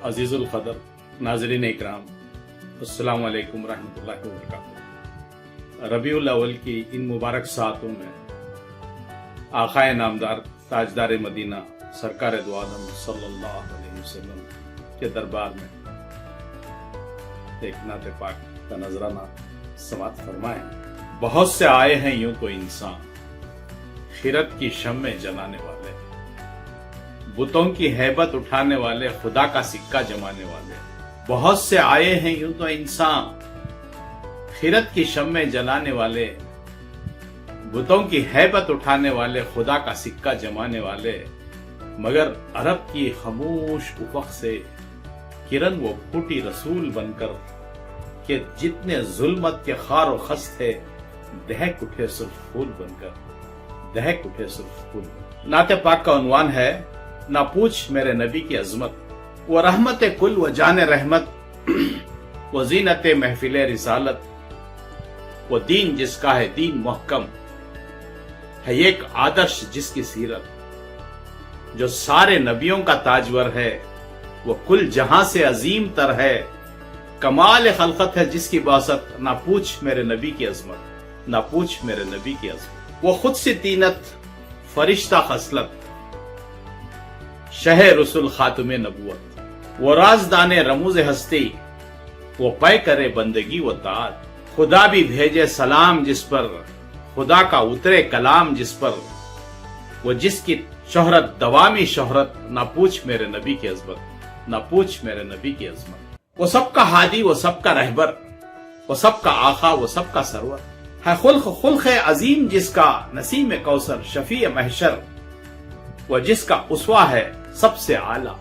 अजीजुल क़दर नाज़रीन इकराम, अस्सलाम वालेकुम रहमतुल्लाहि व बरकातुहू। रबीउल अव्वल की इन मुबारक सातों में आक़ाए नामदार ताजदार मदीना सरकार दो आलम सल्लल्लाहु अलैहि वसल्लम के दरबार में एक नाते पाक का नजराना समात फरमाएं। बहुत से आए हैं यूं तो इंसान, खिरत की शम्मे जलाने वाले, बुतों की हैबत उठाने वाले, खुदा का सिक्का जमाने वाले। बहुत से आए हैं यूं तो इंसान, खिरत की शम्मे जलाने वाले, बुतों की हैबत उठाने वाले, खुदा का सिक्का जमाने वाले। मगर अरब की खामोश उफक से किरण वो फूटी रसूल बनकर कि जितने जुल्मत के खार व खस थे, दहक उठे सुर्ख फूल बनकर, दहक उठे सुर्ख फूल। नाते पाक का उन्वान है, ना पूछ मेरे नबी की अजमत, वो रहमत कुल व जान रहमत, वो जीनत महफिल रिसालत, वो दीन जिसका है दीन मुहकम, है एक आदर्श जिसकी सीरत, जो सारे नबियों का ताजवर है, वो कुल जहां से अजीम तर है, कमाल खलकत है जिसकी बासत, ना पूछ मेरे नबी की अजमत, ना पूछ मेरे नबी की अजमत। वो खुद से तीनत फरिश्ता खसलत, शह रसुल खातुमे नबुवत, वो राजदाने रमूज हस्ती, वो पै करे बंदगी वो तात, खुदा भी भेजे सलाम जिस पर, खुदा का उतरे कलाम जिस पर, वो जिसकी शोहरत दवामी शोहरत, ना पूछ मेरे नबी की अजमत, ना पूछ मेरे नबी की अजमत। वो सबका हादी, वो सबका रहबर, वो सबका आखा, वो सबका सरवर है। खुल्क अजीम जिसका, नसीम कौसर शफी महशर, वो जिसका उसवा है सबसे आला,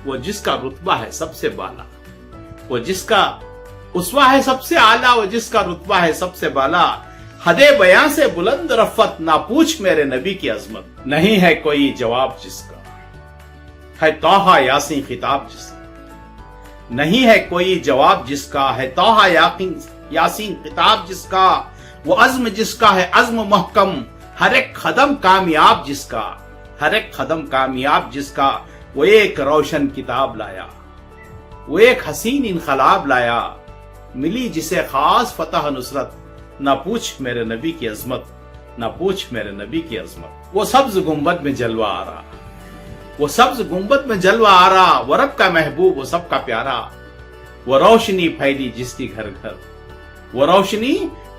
वो जिसका रुतबा है सबसे बाला, वो जिसका उसवा है सबसे आला, वो जिसका रुतबा है सबसे बाला। हदे बयां से बुलंद रफत, ना पूछ मेरे नबी की अजमत। नहीं है कोई जवाब जिसका, है तौहा यासीन खिताब जिसका। नहीं है कोई जवाब जिसका, है तौहा यासीन खिताब जिसका। वो अज़्म जिसका है अज़्म महकम, हर एक कदम कामयाब जिसका, हर एक कदम कामयाब जिसका। वो एक रोशन किताब लाया, वो एक हसीन इनकलाब लाया, मिली जिसे खास फतह नुसरत, ना पूछ मेरे नबी की अजमत, ना पूछ मेरे नबी की अजमत। वो सब्ज गुंबद में जलवा आ रहा, वो सब्ज गुंबद में जलवा आ रहा, वो रब का महबूब, वो सबका प्यारा। वो रोशनी फैली जिसकी घर घर, वो रोशनी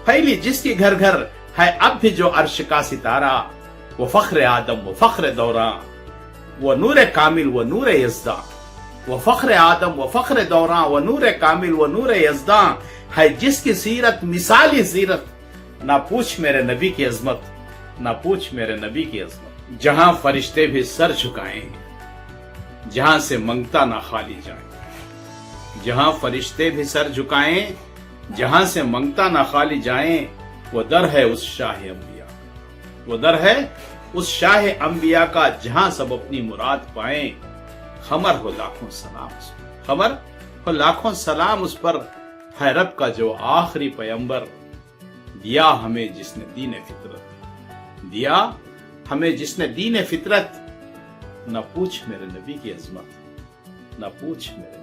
फैली जिसकी घर घर, है अब भी जो अर्श का सितारा। वो फख्र आदम, वो फख्र दौरा, वो नूर कामिल, वो नूर यज़दा। वो फख्र आदम, वो फख्र दौरा, वो नूर कामिल, वो नूर यज़दा, है जिसकी सीरत मिसाली सीरत, ना पूछ मेरे नबी की अजमत, ना पूछ मेरे नबी की अजमत। जहां फरिश्ते भी सर झुकाएं, जहां से मंगता ना खाली जाए, जहां फरिश्ते भी सर झुकाएं, जहां से मंगता ना खाली जाएं। वो दर है उस शाह अंबिया, वो दर है उस शाह अंबिया का, जहां सब अपनी मुराद पाएं। खमर हो लाखों सलाम उस पर, खमर हो लाखों सलाम उस पर, है रब का जो आखिरी पैगंबर। दिया हमें जिसने दीन फितरत, दिया हमें जिसने दीन फितरत, न पूछ मेरे नबी की अजमत, न पूछ मेरे